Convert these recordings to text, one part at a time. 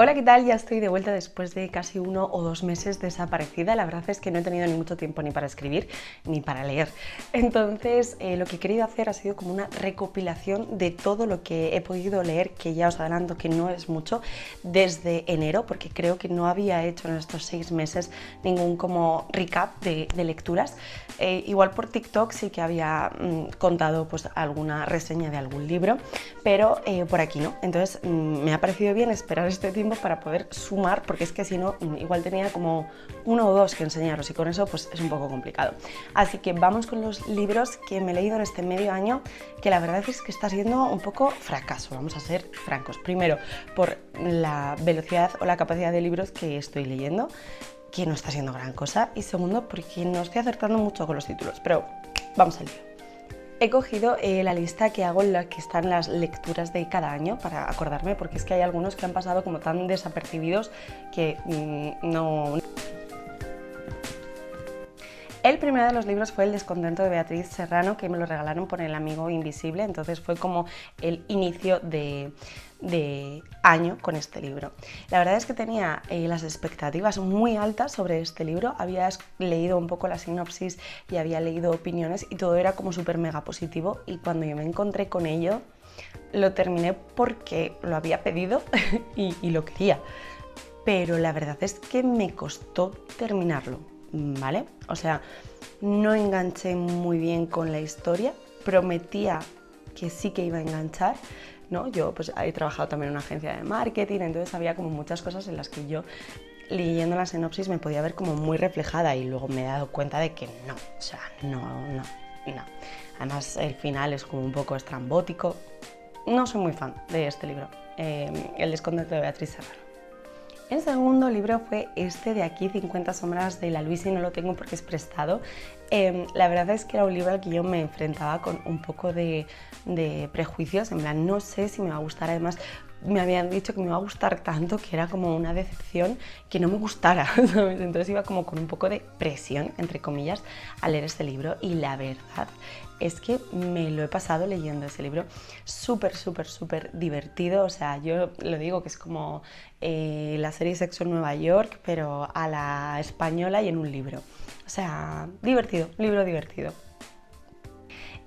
Hola, ¿qué tal? Ya estoy de vuelta después de casi 1 o 2 meses desaparecida. La verdad es que no he tenido ni mucho tiempo ni para escribir ni para leer. Entonces, lo que he querido hacer ha sido como una recopilación de todo lo que he podido leer, que ya os adelanto que no es mucho, desde enero, porque creo que no había hecho en estos 6 meses ningún como recap de lecturas. Igual por TikTok sí que había contado pues alguna reseña de algún libro, pero por aquí no. Entonces me ha parecido bien esperar este tiempo para poder sumar, porque es que si no, igual tenía como 1 o 2 que enseñaros y con eso pues es un poco complicado. Así que vamos con los libros que me he leído en este medio año, que la verdad es que está siendo un poco fracaso, vamos a ser francos. Primero, por la velocidad o la capacidad de libros que estoy leyendo, que no está siendo gran cosa, y segundo, porque no estoy acertando mucho con los títulos, pero vamos al lío. He cogido la lista que hago en la que están las lecturas de cada año para acordarme, porque es que hay algunos que han pasado como tan desapercibidos que no. El primero de los libros fue El descontento de Beatriz Serrano, que me lo regalaron por El amigo invisible, entonces fue como el inicio de año con este libro. La verdad es que tenía las expectativas muy altas sobre este libro, había leído un poco la sinopsis y había leído opiniones y todo era como súper mega positivo, y cuando yo me encontré con ello lo terminé porque lo había pedido y lo quería, pero la verdad es que me costó terminarlo, ¿vale? O sea, no enganché muy bien con la historia, prometía que sí que iba a enganchar, ¿no? Yo pues he trabajado también en una agencia de marketing, entonces había como muchas cosas en las que yo, leyendo la sinopsis, me podía ver como muy reflejada, y luego me he dado cuenta de que no, o sea, no. Además el final es como un poco estrambótico. No soy muy fan de este libro, El descontento de Beatriz Serrano. El segundo libro fue este de aquí, 50 sombras de la Luisa, y no lo tengo porque es prestado. La verdad es que era un libro al que yo me enfrentaba con un poco de prejuicios, en plan, no sé si me va a gustar. Además, me habían dicho que me iba a gustar tanto que era como una decepción que no me gustara, ¿sabes? Entonces iba como con un poco de presión, entre comillas, a leer este libro, y la verdad es que me lo he pasado leyendo ese libro súper divertido. O sea, yo lo digo que es como la serie Sexo en Nueva York, pero a la española y en un libro. O sea, divertido, libro divertido.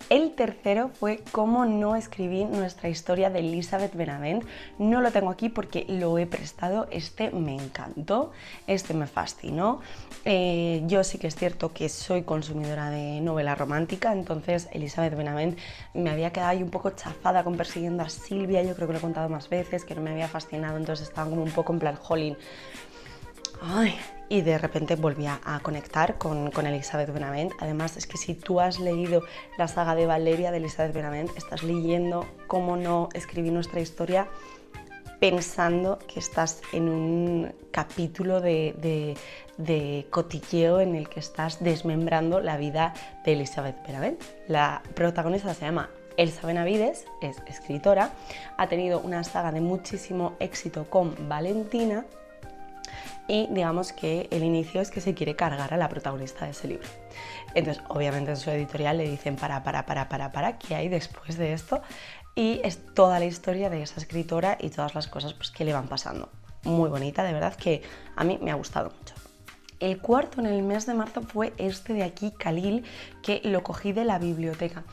El tercero fue Cómo no escribí nuestra historia, de Elizabeth Benavent. No lo tengo aquí porque lo he prestado. Este me encantó, este me fascinó. Yo sí que es cierto que soy consumidora de novela romántica, entonces Elizabeth Benavent me había quedado ahí un poco chafada con Persiguiendo a Silvia. Yo creo que lo he contado más veces, que no me había fascinado, entonces estaba como un poco en plan, jolín. Ay, y de repente volví a conectar con Elizabeth Benavent. Además, es que si tú has leído la saga de Valeria de Elizabeth Benavent, estás leyendo Cómo no escribí nuestra historia pensando que estás en un capítulo de cotilleo en el que estás desmembrando la vida de Elizabeth Benavent. La protagonista se llama Elsa Benavides, es escritora, ha tenido una saga de muchísimo éxito con Valentina, y digamos que el inicio es que se quiere cargar a la protagonista de ese libro. Entonces, obviamente en su editorial le dicen para, ¿qué hay después de esto? Y es toda la historia de esa escritora y todas las cosas pues, que le van pasando. Muy bonita, de verdad que a mí me ha gustado mucho. El cuarto en el mes de marzo fue este de aquí, Khalil, que lo cogí de la biblioteca.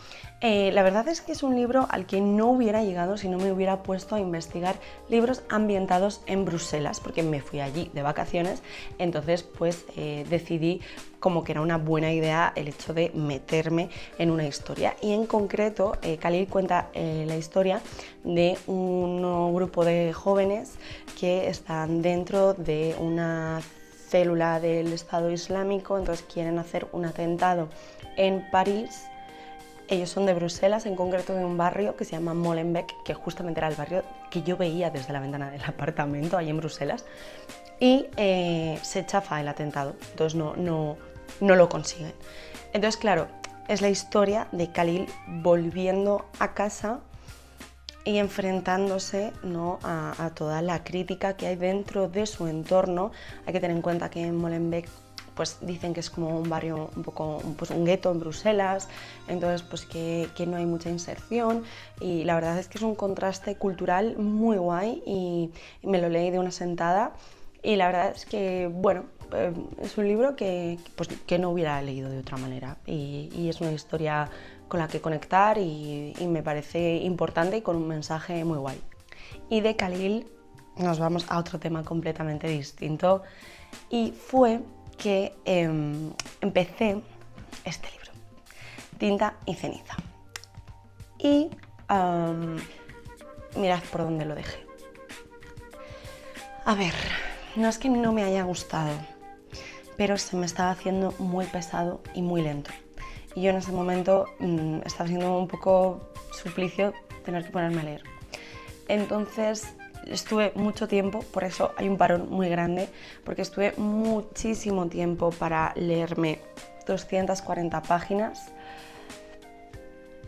La verdad es que es un libro al que no hubiera llegado si no me hubiera puesto a investigar libros ambientados en Bruselas, porque me fui allí de vacaciones, entonces pues decidí como que era una buena idea el hecho de meterme en una historia. Y en concreto, Khalil cuenta la historia de un grupo de jóvenes que están dentro de una célula del Estado Islámico, entonces quieren hacer un atentado en París. Ellos son de Bruselas, en concreto de un barrio que se llama Molenbeek, que justamente era el barrio que yo veía desde la ventana del apartamento ahí en Bruselas, y se chafa el atentado, entonces no lo consiguen. Entonces, claro, es la historia de Khalil volviendo a casa y enfrentándose, ¿no?, a toda la crítica que hay dentro de su entorno. Hay que tener en cuenta que en Molenbeek pues dicen que es como un barrio un poco, pues un gueto en Bruselas, entonces pues que no hay mucha inserción, y la verdad es que es un contraste cultural muy guay y me lo leí de una sentada, y la verdad es que, bueno, es un libro que no hubiera leído de otra manera, y es una historia con la que conectar y me parece importante y con un mensaje muy guay. Y de Khalil nos vamos a otro tema completamente distinto, y fue que empecé este libro, Tinta y ceniza. Y mirad por dónde lo dejé. A ver, no es que no me haya gustado, pero se me estaba haciendo muy pesado y muy lento. Y yo en ese momento estaba siendo un poco suplicio tener que ponerme a leer. Entonces estuve mucho tiempo, por eso hay un parón muy grande, porque estuve muchísimo tiempo para leerme 240 páginas.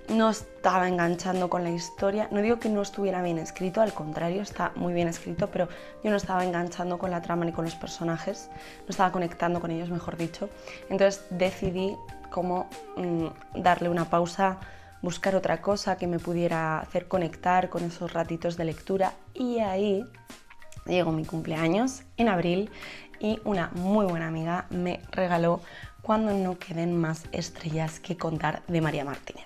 No estaba enganchando con la historia, no digo que no estuviera bien escrito, al contrario, está muy bien escrito, pero yo no estaba enganchando con la trama ni con los personajes, no estaba conectando con ellos, mejor dicho. Entonces decidí cómo darle una pausa, buscar otra cosa que me pudiera hacer conectar con esos ratitos de lectura, y ahí llegó mi cumpleaños en abril y una muy buena amiga me regaló Cuando no queden más estrellas que contar, de María Martínez.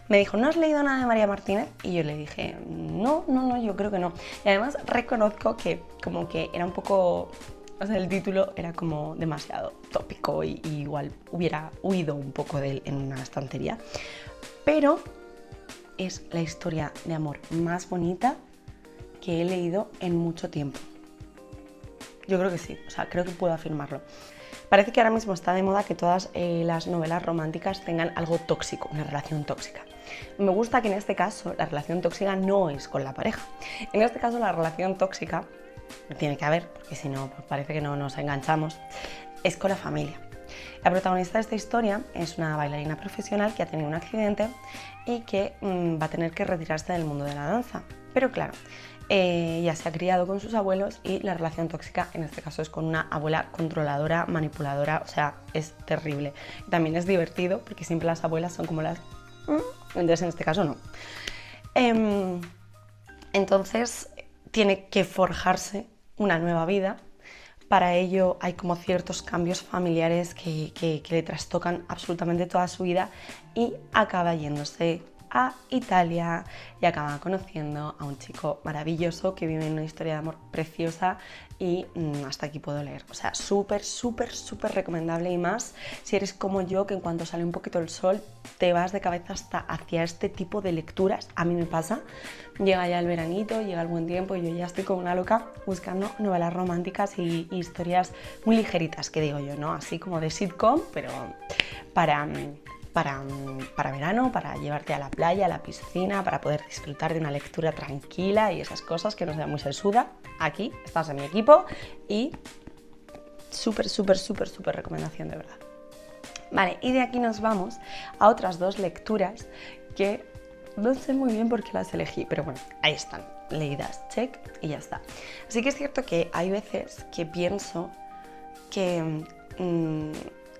Me dijo, ¿no has leído nada de María Martínez? Y yo le dije, no, yo creo que no. Y además reconozco que como que era un poco, o sea, el título era como demasiado tópico y igual hubiera huido un poco de él en una estantería. Pero es la historia de amor más bonita que he leído en mucho tiempo. Yo creo que sí, o sea, creo que puedo afirmarlo. Parece que ahora mismo está de moda que todas las novelas románticas tengan algo tóxico, una relación tóxica. Me gusta que en este caso la relación tóxica no es con la pareja. En este caso la relación tóxica, tiene que haber, porque si no pues parece que no nos enganchamos, es con la familia. La protagonista de esta historia es una bailarina profesional que ha tenido un accidente y que va a tener que retirarse del mundo de la danza. Pero claro, ella se ha criado con sus abuelos y la relación tóxica en este caso es con una abuela controladora, manipuladora, o sea, es terrible. También es divertido porque siempre las abuelas son como las... entonces en este caso no. Entonces tiene que forjarse una nueva vida. Para ello hay como ciertos cambios familiares que le trastocan absolutamente toda su vida, y acaba yéndose a Italia y acaba conociendo a un chico maravilloso que vive en una historia de amor preciosa, y hasta aquí puedo leer. O sea, súper recomendable, y más si eres como yo, que en cuanto sale un poquito el sol te vas de cabeza hasta hacia este tipo de lecturas. A mí me pasa, llega ya el veranito, llega el buen tiempo y yo ya estoy como una loca buscando novelas románticas y historias muy ligeritas, que digo yo, ¿no? Así como de sitcom, pero para verano, para llevarte a la playa, a la piscina, para poder disfrutar de una lectura tranquila y esas cosas, que no sea muy sesuda. Aquí estás en mi equipo y súper recomendación, de verdad. Vale, y de aquí nos vamos a otras dos lecturas que no sé muy bien por qué las elegí, pero bueno, ahí están, leídas, check, y ya está. Así que es cierto que hay veces que pienso que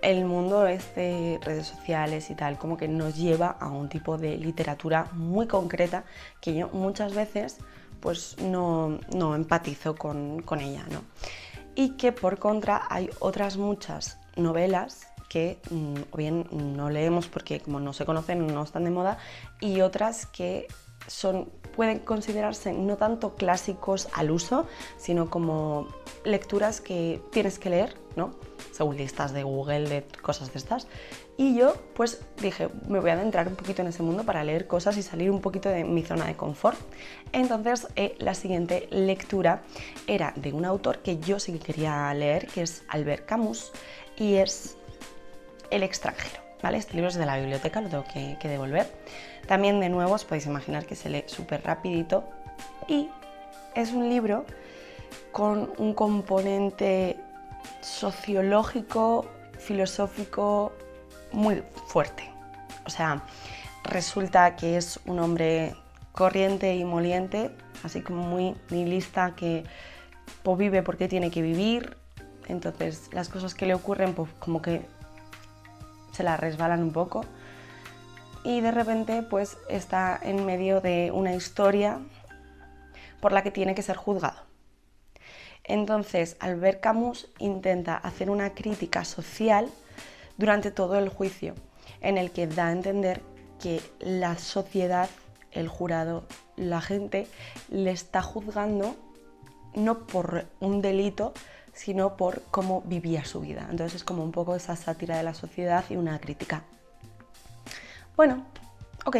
el mundo de redes sociales y tal, como que nos lleva a un tipo de literatura muy concreta que yo muchas veces pues no empatizo con ella, ¿no? Y que por contra hay otras muchas novelas que o bien no leemos porque como no se conocen, no están de moda, y otras que pueden considerarse no tanto clásicos al uso, sino como lecturas que tienes que leer, ¿no? Según listas de Google, de cosas de estas. Y yo pues dije, me voy a adentrar un poquito en ese mundo para leer cosas y salir un poquito de mi zona de confort. Entonces la siguiente lectura era de un autor que yo sí que quería leer, que es Albert Camus, y es El extranjero, ¿vale? Este libro es de la biblioteca, lo tengo que devolver. También, de nuevo, os podéis imaginar que se lee súper rapidito, y es un libro con un componente sociológico, filosófico muy fuerte. O sea, resulta que es un hombre corriente y moliente, así como muy nihilista, que vive porque tiene que vivir, entonces las cosas que le ocurren pues como que se la resbalan un poco y de repente pues está en medio de una historia por la que tiene que ser juzgado. Entonces, Albert Camus intenta hacer una crítica social durante todo el juicio, en el que da a entender que la sociedad, el jurado, la gente, le está juzgando no por un delito, sino por cómo vivía su vida. Entonces es como un poco esa sátira de la sociedad y una crítica. Bueno, ok,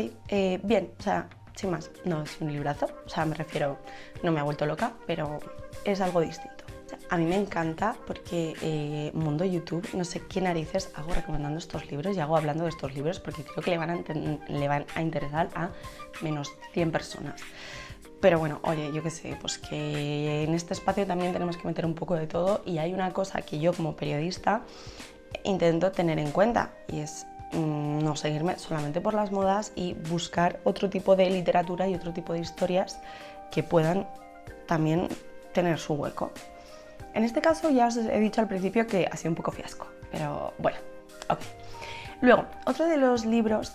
bien, o sea, sin más, no es un librazo, o sea, me refiero, no me ha vuelto loca, pero es algo distinto. O sea, a mí me encanta porque mundo YouTube, no sé qué narices hago recomendando estos libros y hago hablando de estos libros porque creo que le van a interesar a menos 100 personas. Pero bueno, oye, yo qué sé, pues que en este espacio también tenemos que meter un poco de todo y hay una cosa que yo como periodista intento tener en cuenta y es no seguirme solamente por las modas y buscar otro tipo de literatura y otro tipo de historias que puedan también tener su hueco. En este caso ya os he dicho al principio que ha sido un poco fiasco, pero bueno, ok. Luego, otro de los libros,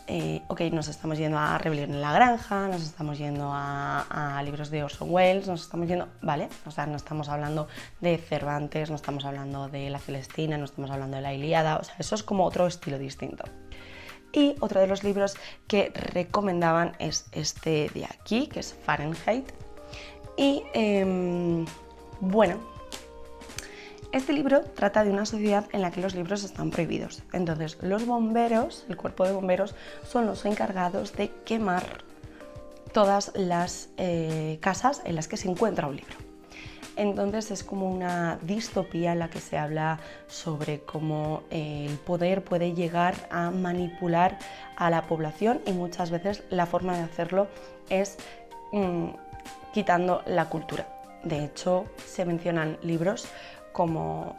ok, nos estamos yendo a Rebelión en la Granja, nos estamos yendo a libros de Orson Welles, nos estamos yendo, ¿vale? O sea, no estamos hablando de Cervantes, no estamos hablando de La Celestina, no estamos hablando de la Ilíada, o sea, eso es como otro estilo distinto. Y otro de los libros que recomendaban es este de aquí, que es Fahrenheit. Y bueno, este libro trata de una sociedad en la que los libros están prohibidos. Entonces, los bomberos, el cuerpo de bomberos, son los encargados de quemar todas las casas en las que se encuentra un libro. Entonces es como una distopía en la que se habla sobre cómo el poder puede llegar a manipular a la población y muchas veces la forma de hacerlo es quitando la cultura. De hecho, se mencionan libros como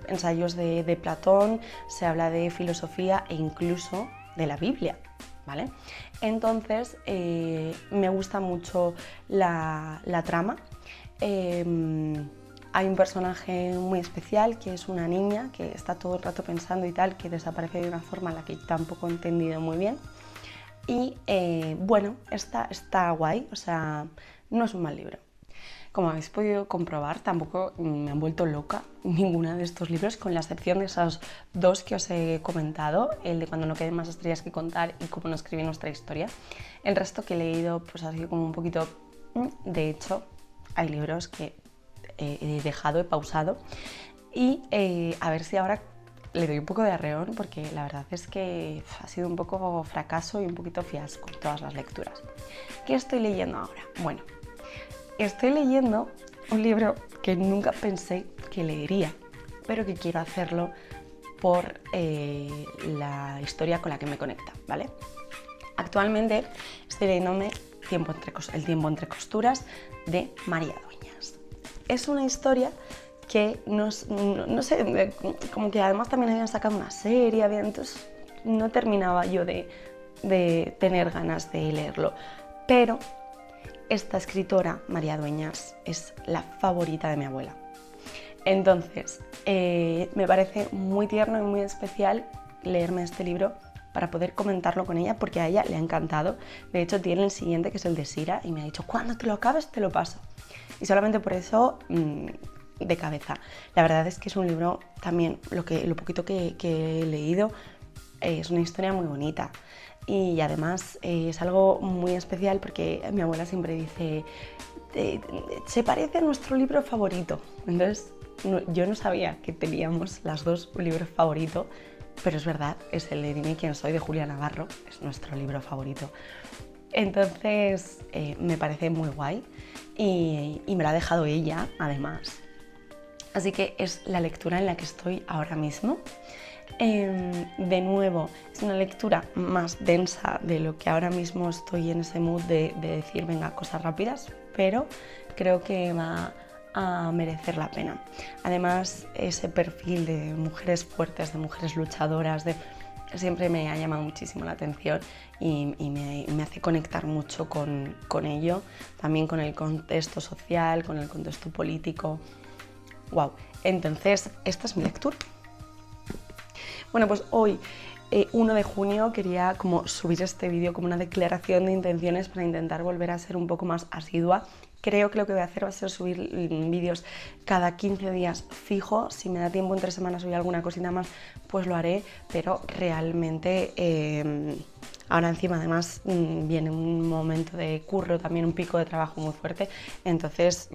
ensayos de Platón, se habla de filosofía e incluso de la Biblia, ¿vale? Entonces me gusta mucho la trama. Hay un personaje muy especial que es una niña que está todo el rato pensando y tal, que desaparece de una forma en la que tampoco he entendido muy bien. Y bueno, está guay, o sea, no es un mal libro. Como habéis podido comprobar, tampoco me han vuelto loca ninguna de estos libros, con la excepción de esos dos que os he comentado, el de Cuando no queden más estrellas que contar y Cómo no escribí nuestra historia. El resto que he leído pues ha sido como un poquito... De hecho, hay libros que he dejado, he pausado y a ver si ahora le doy un poco de arreón porque la verdad es que ha sido un poco fracaso y un poquito fiasco todas las lecturas. ¿Qué estoy leyendo ahora? Bueno, estoy leyendo un libro que nunca pensé que leería, pero que quiero hacerlo por la historia con la que me conecta, ¿vale? Actualmente estoy leyéndome El tiempo entre costuras de María Dueñas. Es una historia que no sé, como que además también habían sacado una serie, entonces no terminaba yo de tener ganas de leerlo, pero esta escritora, María Dueñas, es la favorita de mi abuela. Entonces, me parece muy tierno y muy especial leerme este libro para poder comentarlo con ella porque a ella le ha encantado. De hecho, tiene el siguiente, que es el de Sira, y me ha dicho, cuando te lo acabes te lo paso. Y solamente por eso, de cabeza. La verdad es que es un libro también, lo poquito que he leído, es una historia muy bonita. Y además es algo muy especial porque mi abuela siempre dice, se parece a nuestro libro favorito. Entonces yo no sabía que teníamos las dos un libro favorito, pero es verdad, es el de Dime quién soy de Julia Navarro, es nuestro libro favorito. Entonces me parece muy guay y me lo ha dejado ella además. Así que es la lectura en la que estoy ahora mismo. De nuevo, es una lectura más densa de lo que ahora mismo estoy en ese mood de decir, venga, cosas rápidas, pero creo que va a merecer la pena. Además, ese perfil de mujeres fuertes, de mujeres luchadoras, siempre me ha llamado muchísimo la atención y me hace conectar mucho con ello, también con el contexto social, con el contexto político. wow. Entonces, esta es mi lectura. Bueno, pues hoy, 1 de junio, quería como subir este vídeo como una declaración de intenciones para intentar volver a ser un poco más asidua. Creo que lo que voy a hacer va a ser subir vídeos cada 15 días fijo. Si me da tiempo entre semanas subir alguna cosita más, pues lo haré, pero realmente ahora encima además viene un momento de curro, también un pico de trabajo muy fuerte, entonces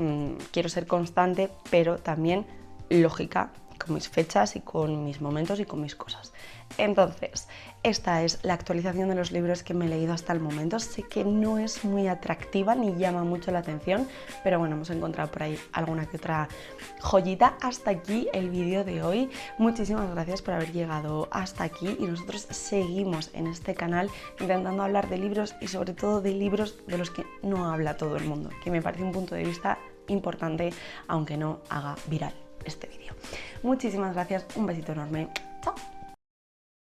quiero ser constante, pero también lógica con mis fechas y con mis momentos y con mis cosas. Entonces, esta es la actualización de los libros que me he leído hasta el momento. Sé que no es muy atractiva ni llama mucho la atención, pero bueno, hemos encontrado por ahí alguna que otra joyita. Hasta aquí el vídeo de hoy. Muchísimas gracias por haber llegado hasta aquí y nosotros seguimos en este canal intentando hablar de libros y sobre todo de libros de los que no habla todo el mundo, que me parece un punto de vista importante, aunque no haga viral este vídeo. Muchísimas gracias, un besito enorme. Chao.